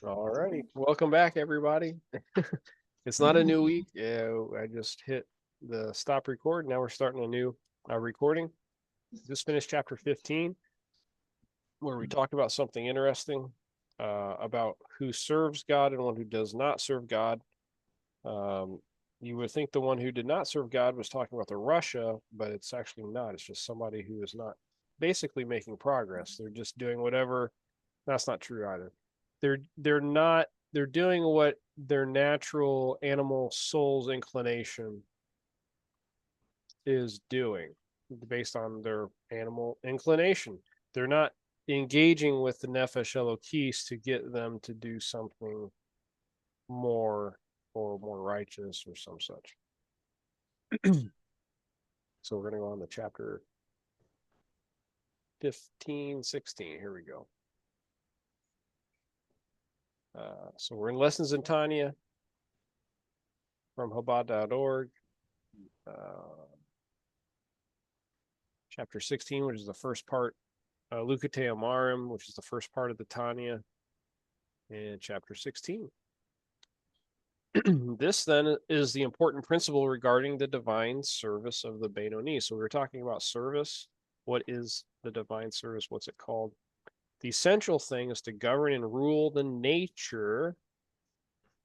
All righty. Welcome back, everybody. It's not a new week. Yeah, I just hit the stop record. Now we're starting a new recording. Just finished chapter 15, where we talked about something interesting about who serves God and one who does not serve God. Um, you would think the one who did not serve God was talking about the Russia, but it's actually not. It's just somebody who is not basically making progress. They're just doing whatever. That's not true either. They're not. They're doing what their natural animal soul's inclination is doing based on their animal inclination. They're not engaging with the nefesh elokis to get them to do something more or more righteous or some such. So we're going to go on to chapter 15, 16. Here we go. So we're in Lessons in Tanya from Chabad.org. Chapter 16, which is the first part. Likutei Amarim, which is the first part of the Tanya. And chapter 16. This then is the important principle regarding the divine service of the Benoni. So we were talking about service. What is the divine service? What's it called? The essential thing is to govern and rule the nature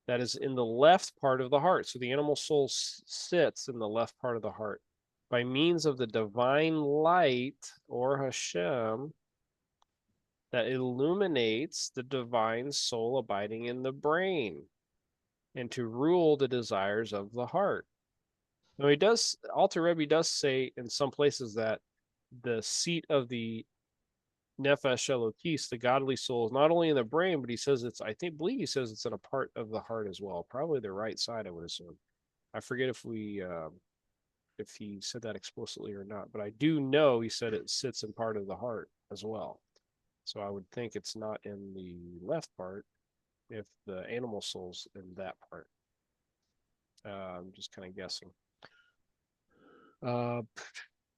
that is in the left part of the heart. So the animal soul sits in the left part of the heart. By means of the divine light, or Hashem, that illuminates the divine soul abiding in the brain, and to rule the desires of the heart. Now Alter Rebbe does say in some places that the seat of the Nefesh Elokis, the godly soul, is not only in the brain, but he says believe he says it's in a part of the heart as well. Probably the right side, I would assume. I forget if he said that explicitly or not, but I do know he said it sits in part of the heart as well. So I would think it's not in the left part if the animal soul's in that part. I'm just kind of guessing.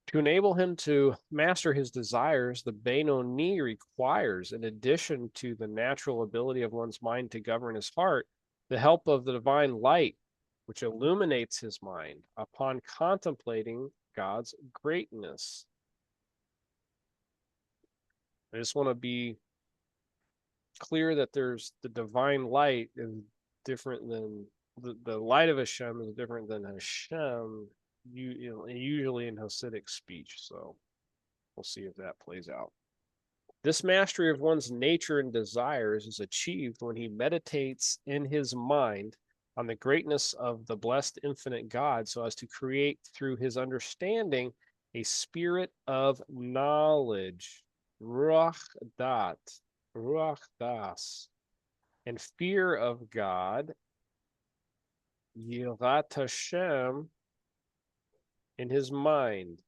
To enable him to master his desires, the Benoni requires, in addition to the natural ability of one's mind to govern his heart, the help of the divine light, which illuminates his mind upon contemplating God's greatness. I just want to be clear that there's the divine light is different than the light of Hashem is different than Hashem, usually in Hasidic speech. So we'll see if that plays out. This mastery of one's nature and desires is achieved when he meditates in his mind on the greatness of the blessed infinite God so as to create through his understanding a spirit of knowledge, ruach das, and fear of God, yirat Hashem, in his mind.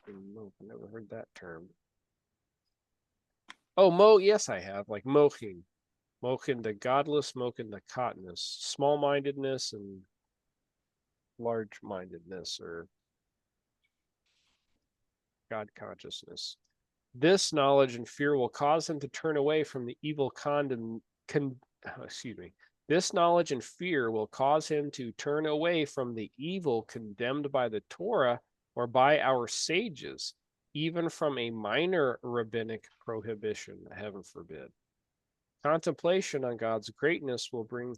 I've never heard that term. Oh, yes, I have. Like mochin. Mochin the godless, mochin the cotness. Small-mindedness and large-mindedness, or God consciousness. This knowledge and fear will cause him to turn away from the evil This knowledge and fear will cause him to turn away from the evil condemned by the Torah or by our sages, even from a minor rabbinic prohibition, heaven forbid. Contemplation on God's greatness will bring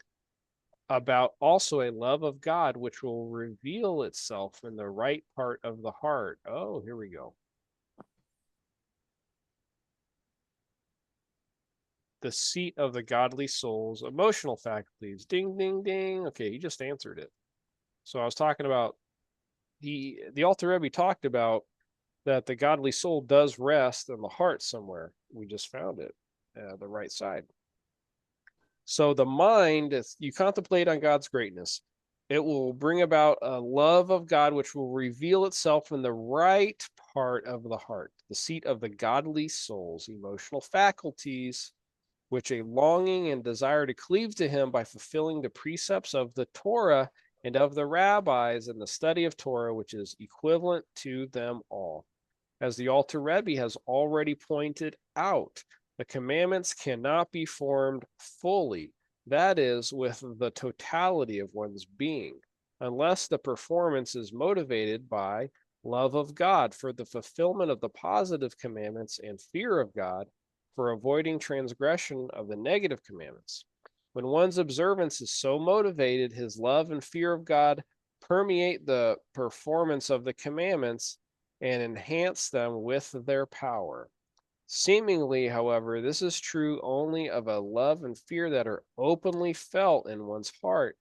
about also a love of God, which will reveal itself in the right part of the heart. Oh, here we go. The seat of the godly soul's emotional faculties. Ding, ding, ding. Okay, you just answered it. So I was talking about the Alter Rebbe talked about that the godly soul does rest in the heart somewhere. We just found it, the right side. So the mind, if you contemplate on God's greatness, it will bring about a love of God, which will reveal itself in the right part of the heart, the seat of the godly soul's emotional faculties, which a longing and desire to cleave to him by fulfilling the precepts of the Torah and of the rabbis in the study of Torah, which is equivalent to them all. As the Alter Rebbe has already pointed out, The commandments cannot be formed fully, that is, with the totality of one's being, unless the performance is motivated by love of God for the fulfillment of the positive commandments and fear of God for avoiding transgression of the negative commandments. When one's observance is so motivated, his love and fear of God permeate the performance of the commandments and enhance them with their power. Seemingly, however, this is true only of a love and fear that are openly felt in one's heart.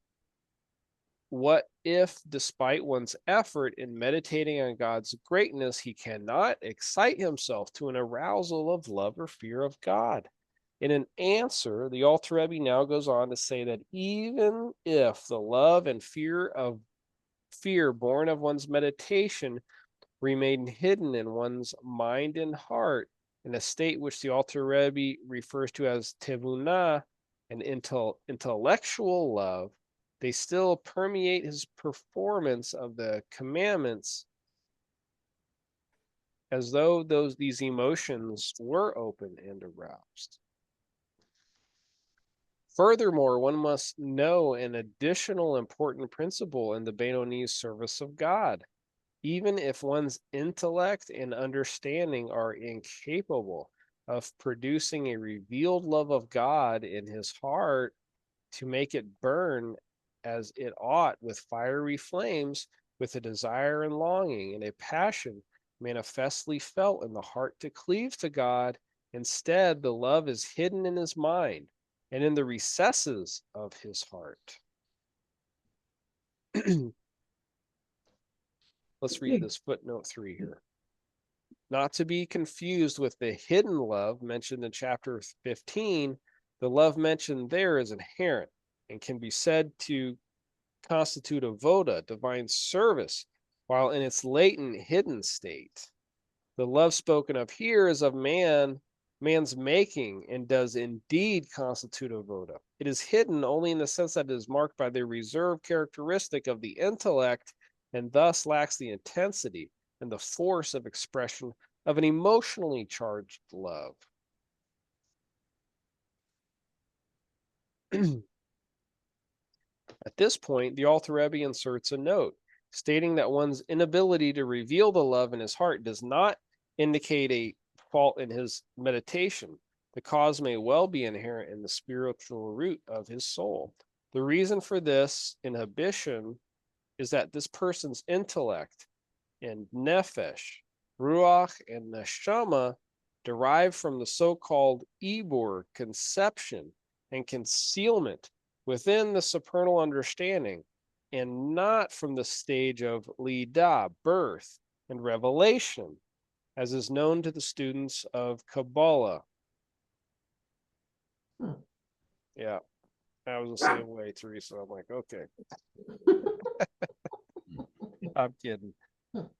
What if, despite one's effort in meditating on God's greatness, he cannot excite himself to an arousal of love or fear of God? In an answer, the Alter Rebbe now goes on to say that even if the love and fear born of one's meditation remain hidden in one's mind and heart, in a state which the Alter Rebbe refers to as tevunah, an intellectual love, they still permeate his performance of the commandments as though these emotions were open and aroused. Furthermore, one must know an additional important principle in the Benoni's service of God. Even if one's intellect and understanding are incapable of producing a revealed love of God in his heart to make it burn as it ought with fiery flames, with a desire and longing and a passion manifestly felt in the heart to cleave to God, instead, the love is hidden in his mind and in the recesses of his heart. Let's read this footnote 3 here. Not to be confused with the hidden love mentioned in chapter 15, the love mentioned there is inherent and can be said to constitute a voda, divine service, while in its latent hidden state. The love spoken of here is of man's making, and does indeed constitute a voda. It is hidden only in the sense that it is marked by the reserved characteristic of the intellect, and thus lacks the intensity and the force of expression of an emotionally charged love. At this point, the Alter Rebbe inserts a note stating that one's inability to reveal the love in his heart does not indicate a fault in his meditation. The cause may well be inherent in the spiritual root of his soul. The reason for this inhibition is that this person's intellect and nefesh, ruach, and neshama derive from the so-called ibur, conception and concealment within the supernal understanding, and not from the stage of lidah, birth, and revelation, as is known to the students of Kabbalah. Yeah, I was the same way, Teresa. I'm like, okay. I'm kidding.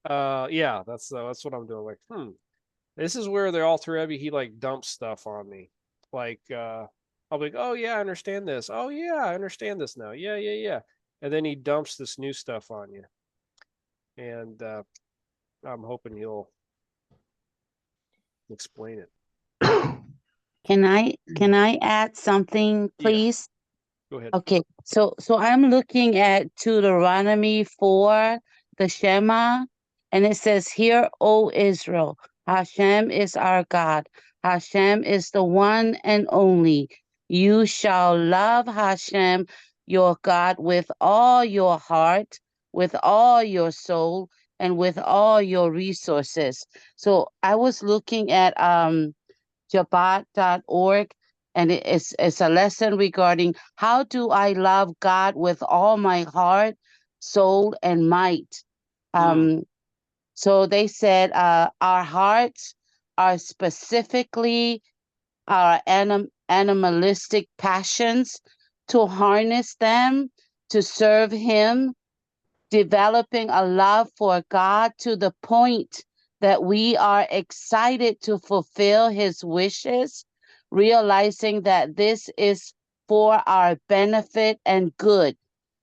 Yeah, that's what I'm doing. Like, this is where the Alter Rebbe, he like dumps stuff on me. Like, I'll be like, oh yeah, I understand this. Oh yeah, I understand this now. Yeah. And then he dumps this new stuff on you. And I'm hoping he'll explain it. Can I add something, please? Go ahead. Okay, so I'm looking at Deuteronomy 4, the Shema, and it says, "Hear, O Israel, Hashem is our God. Hashem is the one and only. You shall love Hashem, your God, with all your heart, with all your soul, and with all your resources." So I was looking at Shabbat.org, and it's a lesson regarding how do I love God with all my heart, soul, and might. So they said our hearts are specifically our animalistic passions, to harness them to serve Him, developing a love for God to the point that we are excited to fulfill His wishes, realizing that this is for our benefit and good.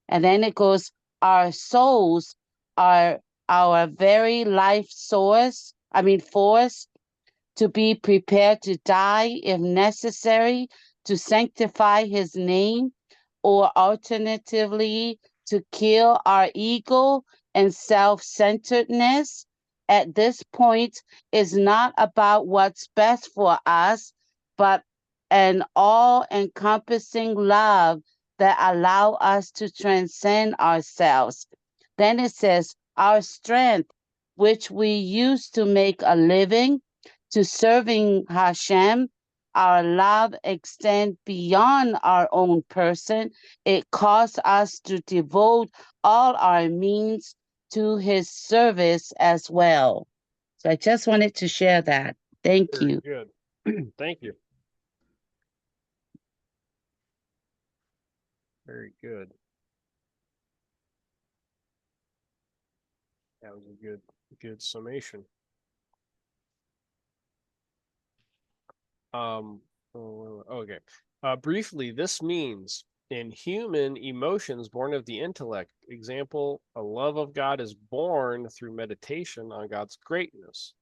And then it goes, our souls are our very life force, to be prepared to die if necessary to sanctify his name, or alternatively, to kill our ego and self-centeredness. At this point, is not about what's best for us, but an all-encompassing love that allow us to transcend ourselves. Then it says, our strength, which we use to make a living, to serving Hashem, our love extends beyond our own person. It calls us to devote all our means to his service as well. So I just wanted to share that. Thank Very you. good. Thank you. Very good. That was a good summation. Okay. Briefly, this means in human emotions born of the intellect, example, a love of God is born through meditation on God's greatness.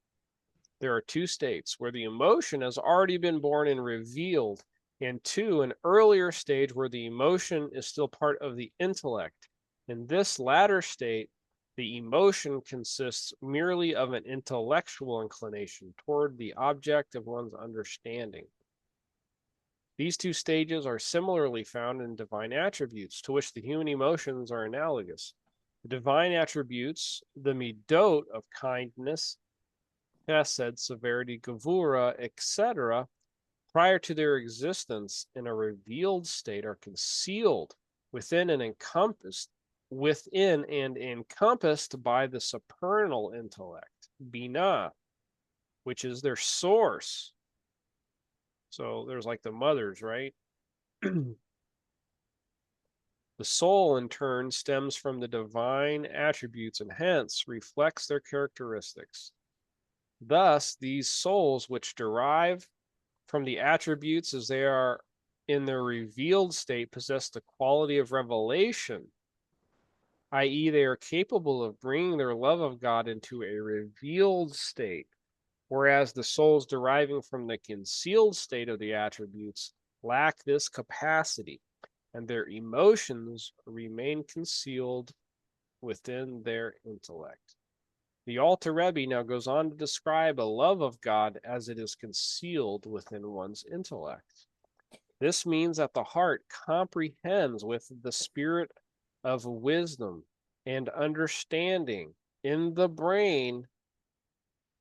There are two states where the emotion has already been born and revealed, and two, an earlier stage where the emotion is still part of the intellect. In this latter state, the emotion consists merely of an intellectual inclination toward the object of one's understanding. These two stages are similarly found in divine attributes, to which the human emotions are analogous. The divine attributes, the midot of kindness, chesed, severity, gevura, etc., prior to their existence in a revealed state, are concealed within and encompassed by the supernal intellect, Binah, which is their source. So there's like the mothers, right? The soul, in turn, stems from the divine attributes and hence reflects their characteristics. Thus, these souls, which derive from the attributes as they are in their revealed state, possess the quality of revelation, i.e., they are capable of bringing their love of God into a revealed state, whereas the souls deriving from the concealed state of the attributes lack this capacity, and their emotions remain concealed within their intellect. The Alter Rebbe now goes on to describe a love of God as it is concealed within one's intellect. This means that the heart comprehends with the spirit of wisdom and understanding in the brain,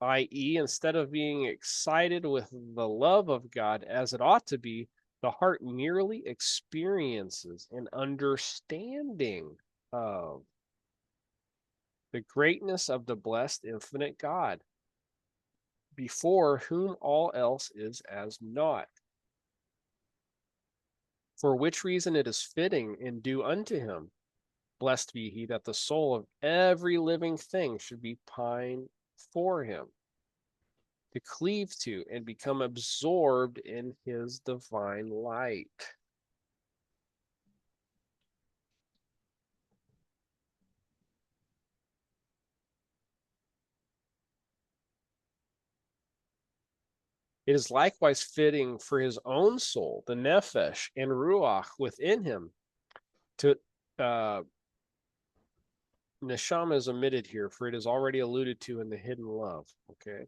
i.e., instead of being excited with the love of God as it ought to be, the heart merely experiences an understanding of the greatness of the blessed infinite God, before whom all else is as naught. For which reason it is fitting and due unto him, blessed be he, that the soul of every living thing should be pine for him, to cleave to and become absorbed in his divine light. It is likewise fitting for his own soul, the nephesh and ruach within him, to neshama is omitted here, for it is already alluded to in the hidden love. Okay.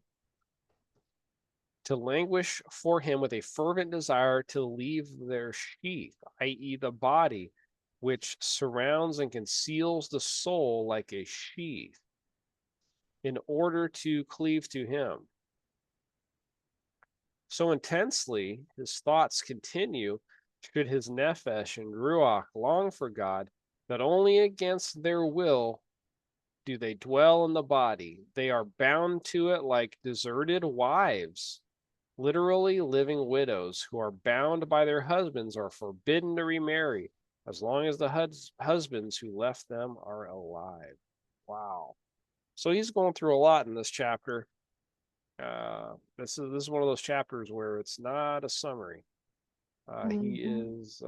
To languish for him with a fervent desire to leave their sheath, i.e., the body, which surrounds and conceals the soul like a sheath, in order to cleave to him. So intensely his thoughts continue, should his nephesh and ruach long for God, that only against their will do they dwell in the body. They are bound to it like deserted wives, literally living widows who are bound by their husbands are forbidden to remarry as long as the husbands who left them are alive. Wow. So he's going through a lot in this chapter. This is one of those chapters where it's not a summary. He is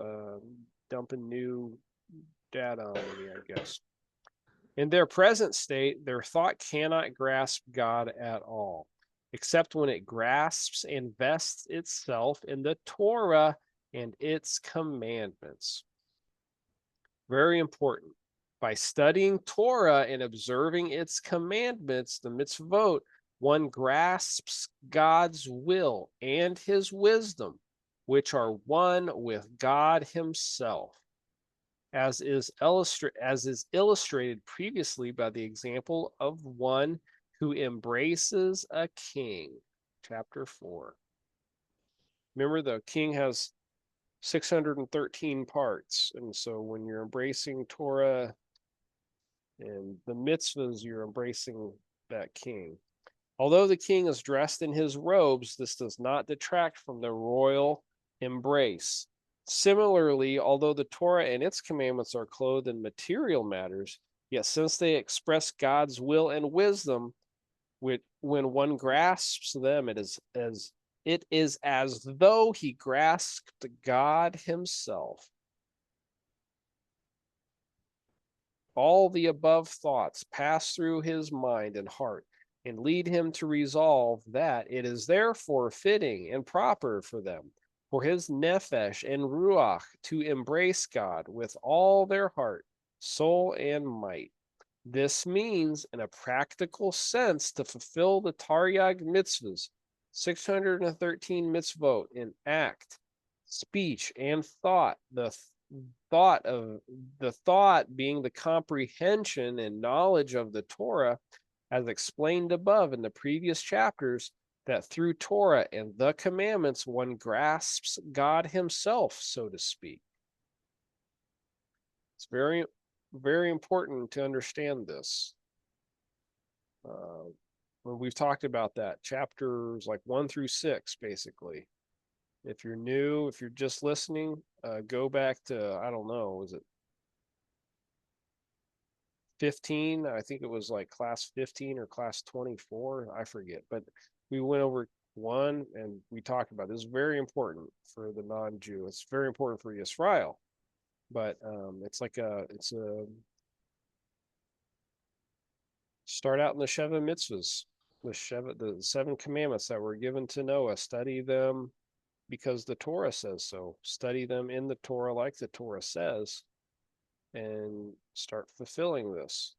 dumping new data on me, I guess. In their present state, their thought cannot grasp God at all. except when it grasps and vests itself in the Torah and its commandments. Very important. By studying Torah and observing its commandments, the mitzvot, one grasps God's will and his wisdom, which are one with God himself, as is illustrated previously by the example of one who embraces a king. Chapter 4. Remember, the king has 613 parts. And so when you're embracing Torah and the mitzvahs, you're embracing that king. Although the king is dressed in his robes, this does not detract from the royal embrace. Similarly, although the Torah and its commandments are clothed in material matters, yet since they express God's will and wisdom, when one grasps them, it is as though he grasped God himself. All the above thoughts pass through his mind and heart and lead him to resolve that it is therefore fitting and proper for them, for his nephesh and ruach, to embrace God with all their heart, soul, and might. This means, in a practical sense, to fulfill the Taryag mitzvahs, 613 mitzvot in act, speech, and thought. The thought being the comprehension and knowledge of the Torah, as explained above in the previous chapters, that through Torah and the commandments one grasps God himself, so to speak. It's very, very important to understand this. When we've talked about that, chapters like 1 through 6, basically. If you're new, if you're just listening, go back to, I don't know, was it 15? I think it was like class 15 or class 24. I forget. But we went over 1 and we talked about this. Is very important for the non-Jew. It's very important for Israel. But it's a start out in the Sheva mitzvahs, the 7 commandments that were given to Noah. Study them because the Torah says so. Study them in the Torah like the Torah says, and start fulfilling this.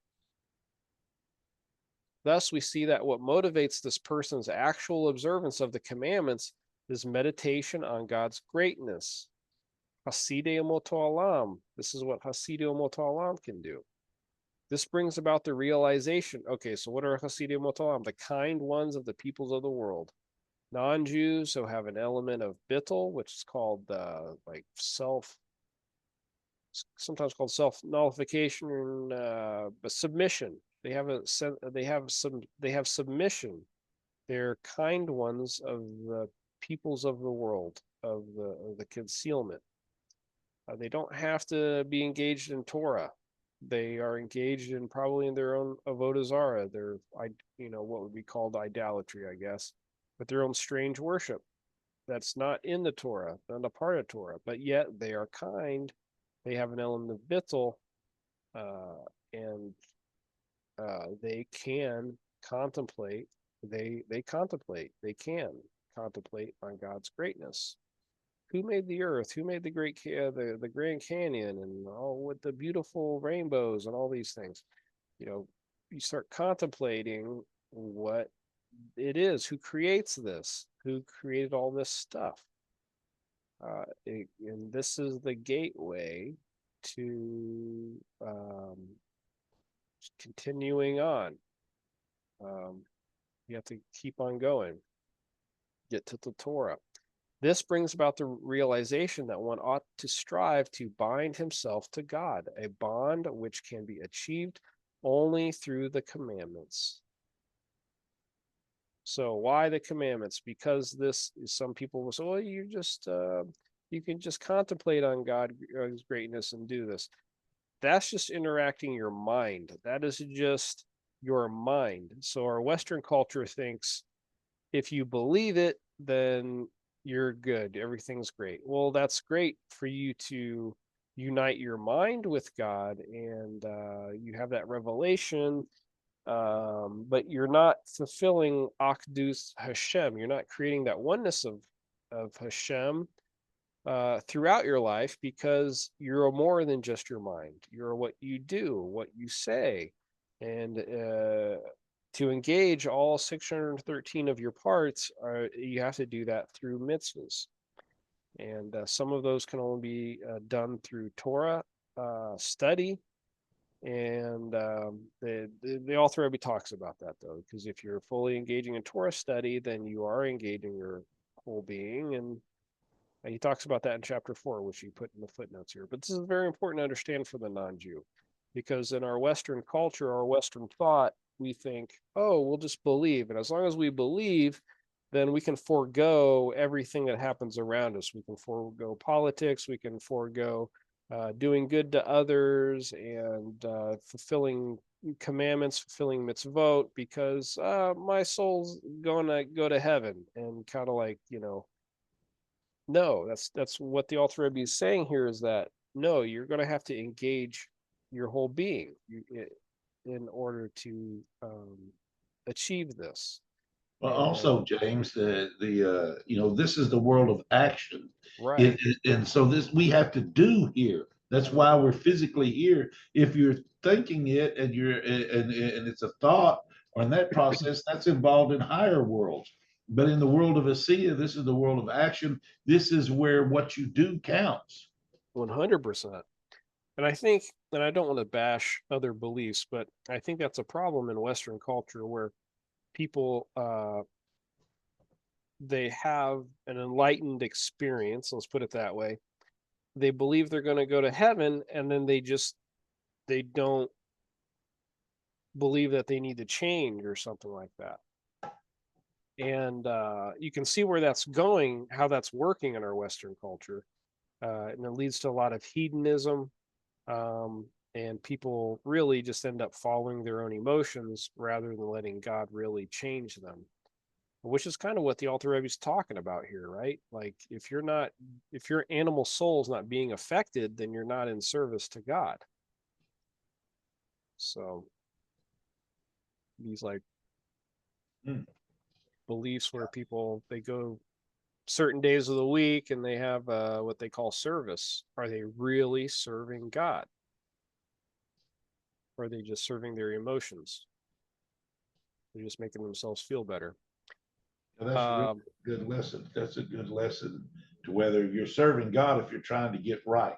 Thus, we see that what motivates this person's actual observance of the commandments is meditation on God's greatness. Hasidei Moto Olam. This is what Hasidei Moto Olam can do. This brings about the realization. Okay, so what are Hasidei Moto Olam? The kind ones of the peoples of the world. Non-Jews who have an element of bittul, which is called sometimes called self-nullification, but submission. They have submission. They're kind ones of the peoples of the world, of the concealment. They don't have to be engaged in Torah. They are engaged in probably in their own avodah zarah, their what would be called idolatry, I guess, but their own strange worship that's not in the Torah, not a part of Torah, but yet they are kind. They have an element of bittul, and they can contemplate. They can contemplate on God's greatness. Who made the earth? Who made the the Grand Canyon and all with the beautiful rainbows and all these things? You start contemplating what it is. Who creates this? Who created all this stuff? And this is the gateway to continuing on. You have to keep on going, get to the Torah. This brings about the realization that one ought to strive to bind himself to God, a bond which can be achieved only through the commandments. So why the commandments? Because some people will say, well, you can just contemplate on God's greatness and do this. That's just interacting your mind. That is just your mind. So our Western culture thinks if you believe it, then you're good. Everything's great. Well, that's great for you to unite your mind with God, and you have that revelation but you're not fulfilling Akdus Hashem. You're not creating that oneness of Hashem throughout your life, because you're more than just your mind. You're what you do, what you say, and to engage all 613 of your parts, you have to do that through mitzvahs. And some of those can only be done through Torah study. And the author Rebbe talks about that, though, because if you're fully engaging in Torah study, then you are engaging your whole being. And he talks about that in chapter 4, which he put in the footnotes here. But this is very important to understand for the non-Jew, because in our Western culture, our Western thought, we think, oh, we'll just believe. And as long as we believe, then we can forego everything that happens around us. We can forego politics. We can forego doing good to others, and fulfilling commandments, fulfilling mitzvot, because my soul's gonna go to heaven. And kind of like, no, that's what the Alter Rebbe is saying here, is that no, you're going to have to engage your whole being in order to achieve this. Well, And also, James, this is the world of action. right, And so this we have to do here. That's why we're physically here. If you're thinking it and and it's a thought, or in that process, that's involved in higher worlds. But in the world of Asiya, this is the world of action. This is where what you do counts. 100%. And I think, and I don't want to bash other beliefs, but I think that's a problem in Western culture, where people they have an enlightened experience, let's put it that way. They believe they're going to go to heaven, and then they don't believe that they need to change or something like that. And you can see where that's going, how that's working in our Western culture. And it leads to a lot of hedonism, and people really just end up following their own emotions rather than letting God really change them, which is kind of what the Alter Rebbe is talking about here, right? Like, if your animal soul is not being affected, then you're not in service to God. So these like beliefs where people, they go certain days of the week and they have what they call service. Are they really serving God? Or are they just serving their emotions? They're just making themselves feel better. That's a really good lesson. That's a good lesson to whether you're serving God if you're trying to get right.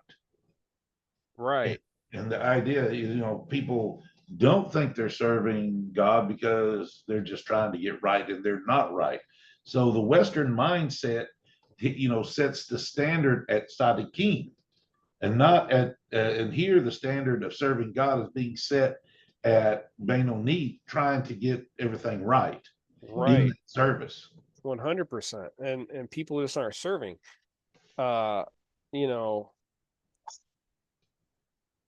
Right. And the idea is, people don't think they're serving God because they're just trying to get right, and they're not right. So the Western mindset, sets the standard at Sadiqim, and not at, and here the standard of serving God is being set at Benoni, trying to get everything right in Right. service. 100%. And people just aren't serving. Uh, you know,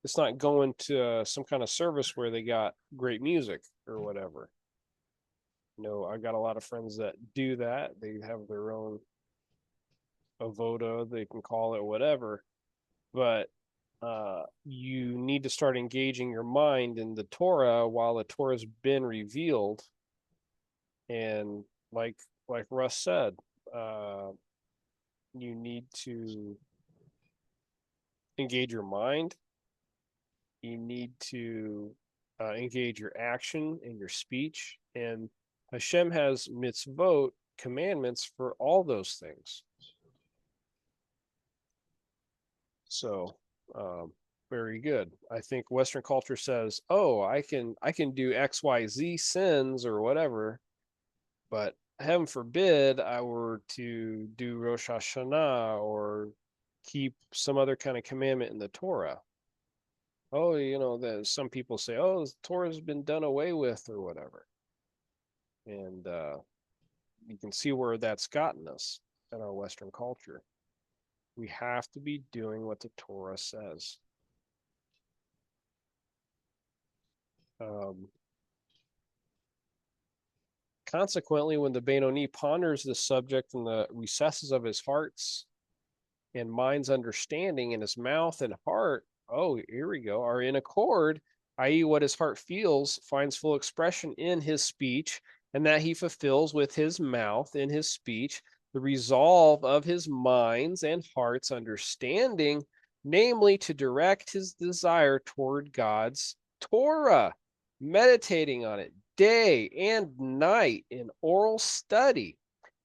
it's not going to some kind of service where they got great music or whatever. I got a lot of friends that do that. They have their own avoda, they can call it whatever, but you need to start engaging your mind in the Torah while the Torah's been revealed. And like Russ said, you need to engage your mind. You need to engage your action and your speech. And Hashem has mitzvot, commandments, for all those things. So very good. I think Western culture says, oh, I can do XYZ sins or whatever, but heaven forbid I were to do Rosh Hashanah or keep some other kind of commandment in the Torah. Oh, that some people say, oh, the Torah's been done away with or whatever. And you can see where that's gotten us in our Western culture. We have to be doing what the Torah says. Consequently, when the Benoni ponders this subject in the recesses of his hearts and mind's understanding, in his mouth and heart, oh, here we go, are in accord i.e., what his heart feels finds full expression in his speech, and that he fulfills with his mouth in his speech the resolve of his mind's and heart's understanding, namely to direct his desire toward God's Torah, meditating on it day and night in oral study.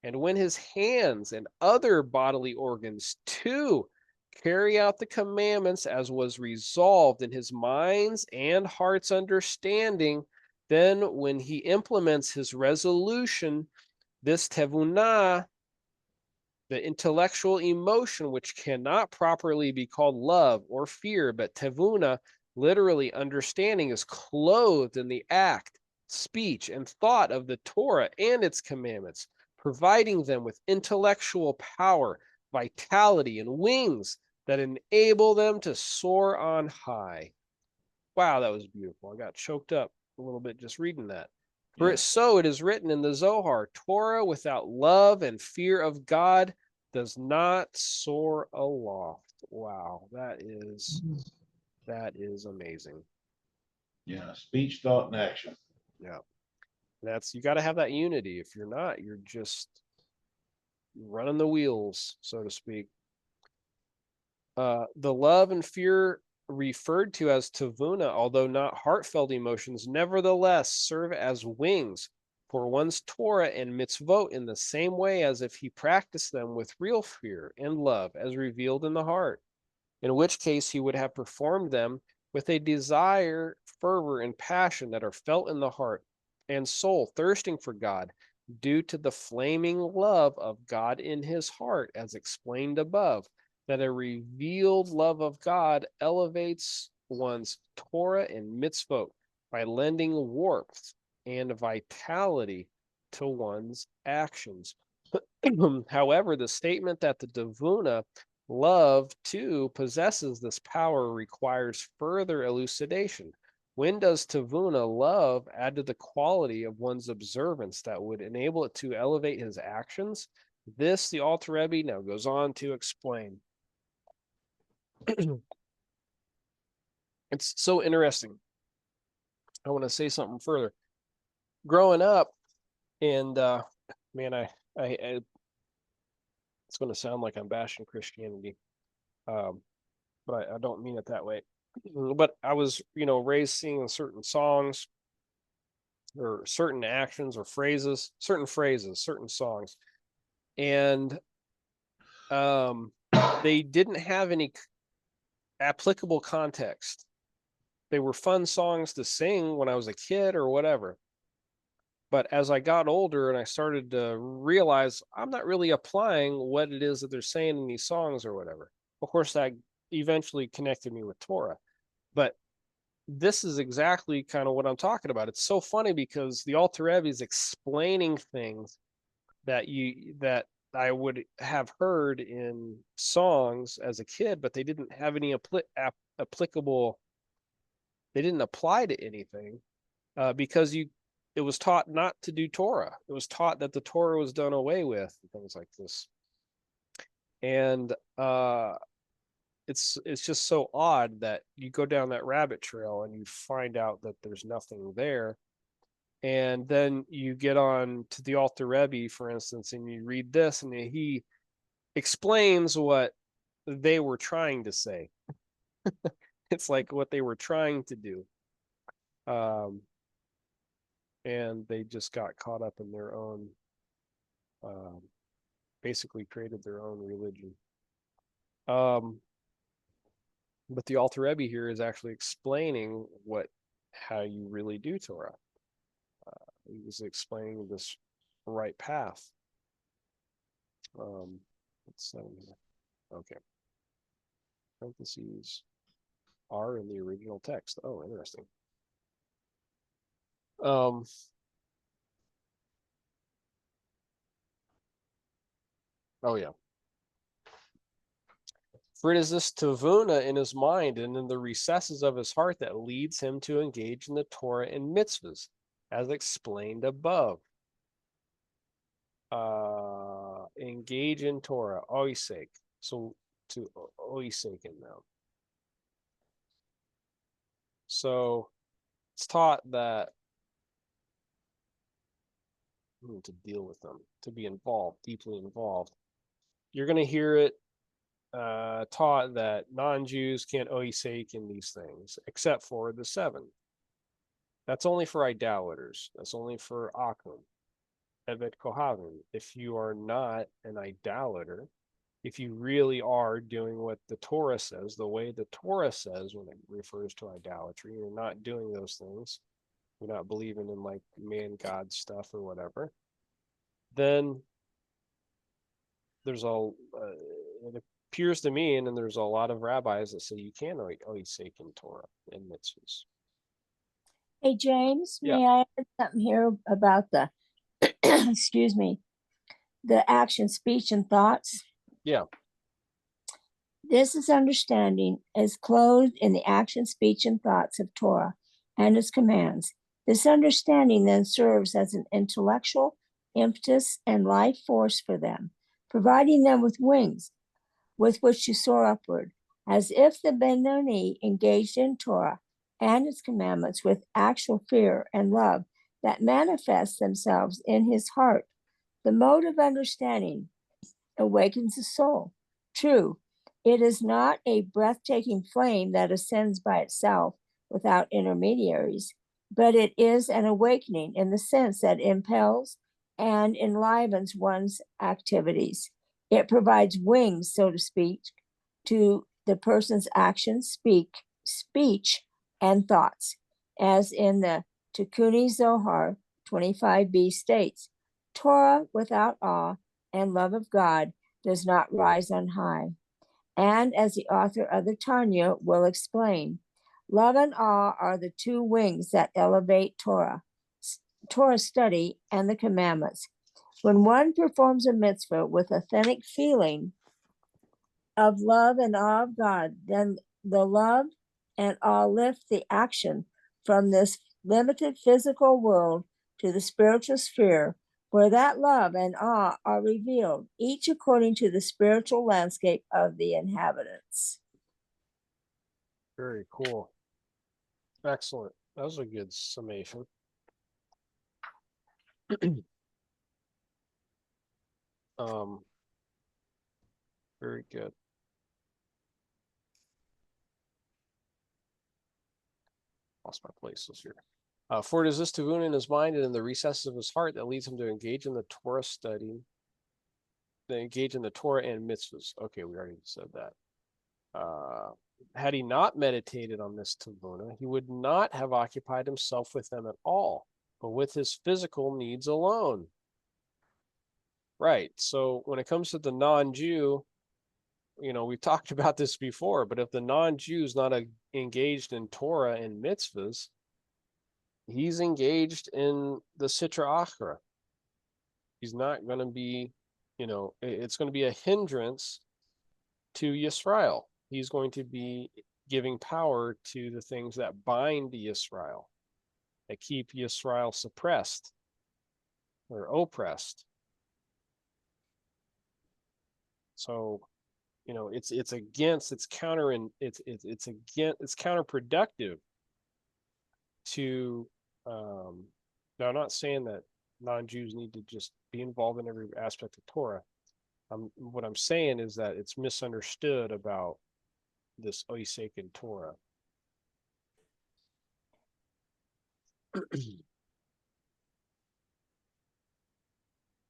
And when his hands and other bodily organs too carry out the commandments as was resolved in his mind's and heart's understanding, then when he implements his resolution, this tevunah, the intellectual emotion which cannot properly be called love or fear, but tevunah, literally understanding, is clothed in the act, speech, and thought of the Torah and its commandments, providing them with intellectual power, vitality, and wings that enable them to soar on high. Wow, that was beautiful. I got choked up a little bit just reading that. For Yeah. so it is written in the Zohar, Torah without love and fear of God does not soar aloft. Wow, that is amazing. Yeah. Speech, thought, and action. Yeah. That's, you got to have that unity. If you're not, you're just running the wheels, so to speak. The love and fear referred to as tavuna, although not heartfelt emotions, nevertheless serve as wings for one's Torah and mitzvot in the same way as if he practiced them with real fear and love as revealed in the heart, in which case he would have performed them with a desire, fervor, and passion that are felt in the heart and soul, thirsting for God, due to the flaming love of God in his heart, as explained above, that a revealed love of God elevates one's Torah and mitzvot by lending warmth and vitality to one's actions. However, the statement that the Davuna love too possesses this power requires further elucidation. When does Tavuna love add to the quality of one's observance that would enable it to elevate his actions? This the Alter Rebbe now goes on to explain. It's so interesting. I want to say something further. Growing up, and man, I it's going to sound like I'm bashing Christianity, but I don't mean it that way. But I was, raised singing certain songs or certain actions or phrases, certain songs, and they didn't have any applicable context. They were fun songs to sing when I was a kid or whatever. But as I got older and I started to realize I'm not really applying what it is that they're saying in these songs or whatever. Of course, that eventually connected me with Torah. But this is exactly kind of what I'm talking about. It's so funny because the Alter Rebbe is explaining things that I would have heard in songs as a kid, but they didn't have any applicable. They didn't apply to anything because it was taught not to do Torah. It was taught that the Torah was done away with and things like this. And it's just so odd that you go down that rabbit trail and you find out that there's nothing there. And then you get on to the Alter Rebbe, for instance, and you read this, and he explains what they were trying to say. It's like what they were trying to do. And they just got caught up in their own, basically created their own religion. But the Alter Rebbe here is actually explaining how you really do Torah. He was explaining this right path. Let's okay. Parentheses are in the original text. Oh, interesting. Oh yeah. For it is this tavuna in his mind and in the recesses of his heart that leads him to engage in the Torah and mitzvahs, as explained above. Engage in Torah, oisek. So to oisek in them. So it's taught that to deal with them, to be involved, deeply involved. You're going to hear it taught that non-Jews can't oisake in these things, except for the 7. That's only for idolaters. That's only for Akum, Evet Kohavim. If you are not an idolater, if you really are doing what the Torah says, the way the Torah says when it refers to idolatry, you're not doing those things, you're not believing in like man-God stuff or whatever, then there's it appears to me, and then there's a lot of rabbis that say you can oisake in Torah and mitzvahs. Hey, James, Yeah. may I add something here about the, excuse me, the action, speech, and thoughts? Yeah. This is understanding is clothed in the action, speech, and thoughts of Torah and its commands. This understanding then serves as an intellectual impetus and life force for them, providing them with wings with which to soar upward, as if the Benoni engaged in Torah and its commandments with actual fear and love that manifest themselves in his heart. The mode of understanding awakens the soul. True, it is not a breathtaking flame that ascends by itself without intermediaries, but it is an awakening in the sense that impels and enlivens one's activities. It provides wings, so to speak, to the person's actions, speech, and thoughts, as in the Tikkuni Zohar 25b states, Torah without awe and love of God does not rise on high. And as the author of the Tanya will explain, love and awe are the 2 wings that elevate Torah study, and the commandments. When one performs a mitzvah with authentic feeling of love and awe of God, then the love and awe lift the action from this limited physical world to the spiritual sphere, where that love and awe are revealed, each according to the spiritual landscape of the inhabitants. Very cool. Excellent. That was a good summation. Very good. Lost my places here. For it is this tavun in his mind and in the recesses of his heart that leads him to engage in the Torah study, to engage in the Torah and mitzvahs. Okay, we already said that. Had he not meditated on this tavuna, he would not have occupied himself with them at all, but with his physical needs alone. Right. So when it comes to the non-Jew, we've talked about this before, but if the non-Jew is not engaged in Torah and mitzvahs, he's engaged in the Sitra Achra. He's not going to be, it's going to be a hindrance to Yisrael. He's going to be giving power to the things that bind Yisrael, that keep Yisrael suppressed or oppressed. So, it's counterproductive to now I'm not saying that non-Jews need to just be involved in every aspect of Torah. What I'm saying is that it's misunderstood about this oisek in Torah.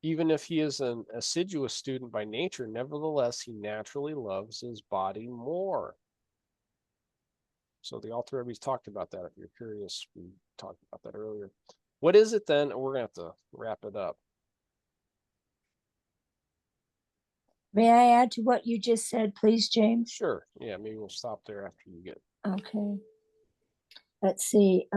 Even if he is an assiduous student by nature, nevertheless, he naturally loves his body more. So the Alter Rebbe's talked about that. If you're curious, we talked about that earlier. What is it then? We're going to have to wrap it up. May I add to what you just said, please, James? Sure. Yeah, maybe we'll stop there after you get. Okay. Let's see.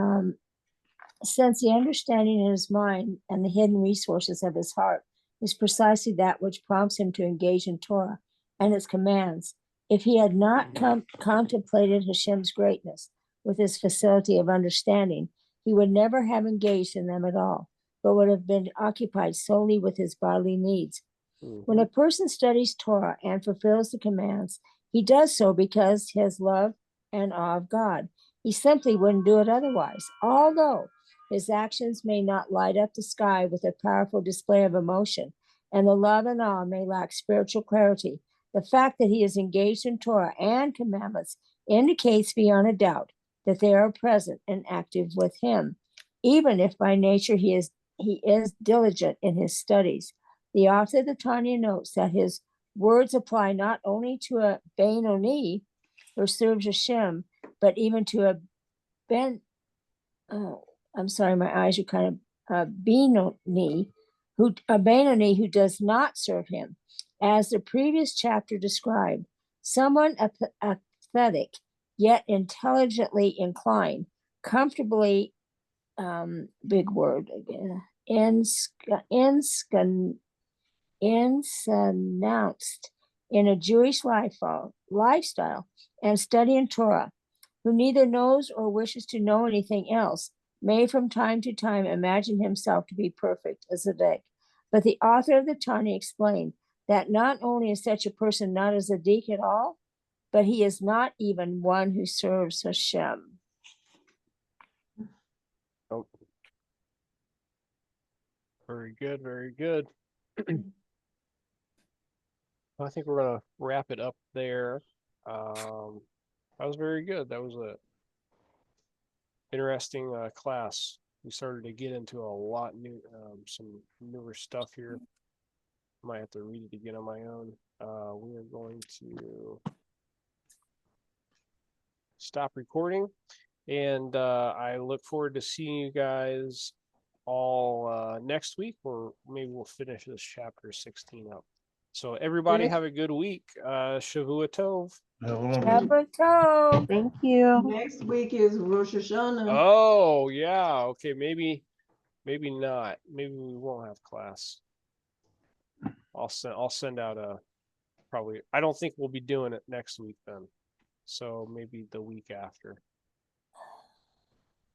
Since the understanding in his mind and the hidden resources of his heart is precisely that which prompts him to engage in Torah and its commands, if he had not contemplated Hashem's greatness with his facility of understanding, he would never have engaged in them at all, but would have been occupied solely with his bodily needs. When a person studies Torah and fulfills the commands, he does so because he has love and awe of God. He simply wouldn't do it otherwise. Although his actions may not light up the sky with a powerful display of emotion, and the love and awe may lack spiritual clarity, the fact that he is engaged in Torah and commandments indicates beyond a doubt that they are present and active with him, even if by nature he is diligent in his studies. The author of the Tanya notes that his words apply not only to a Benoni who serves Hashem, but even to a I'm sorry, my eyes are kind of Benoni, a Benoni who does not serve him. As the previous chapter described, someone apathetic yet intelligently inclined, comfortably, big word again, ensconced in a Jewish lifestyle and studying Torah, who neither knows or wishes to know anything else, may from time to time imagine himself to be perfect as a Zadok. But the author of the Tanya explained that not only is such a person not a Zadok at all, but he is not even one who serves Hashem. Oh. Very good, very good. I think we're gonna wrap it up there. That was very good. That was a interesting class. We started to get into a lot new, some newer stuff here. Might have to read it again on my own. We are going to stop recording, and I look forward to seeing you guys all next week, or maybe we'll finish this chapter 16 up. So everybody have a good week. Shavua Tov. Thank you. Next week is Rosh Hashanah. Oh yeah, okay, maybe not. Maybe we won't have class. I'll send out a probably. I don't think we'll be doing it next week then. So maybe the week after.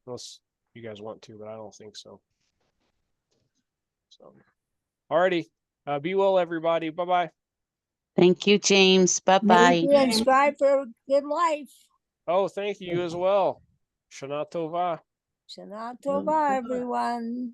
Unless you guys want to, but I don't think so. So alrighty. Be well, everybody. Bye-bye. Thank you, James. Bye-bye. And strive for a good life. Oh, thank you as well. Shana Tova. Shana Tova, everyone.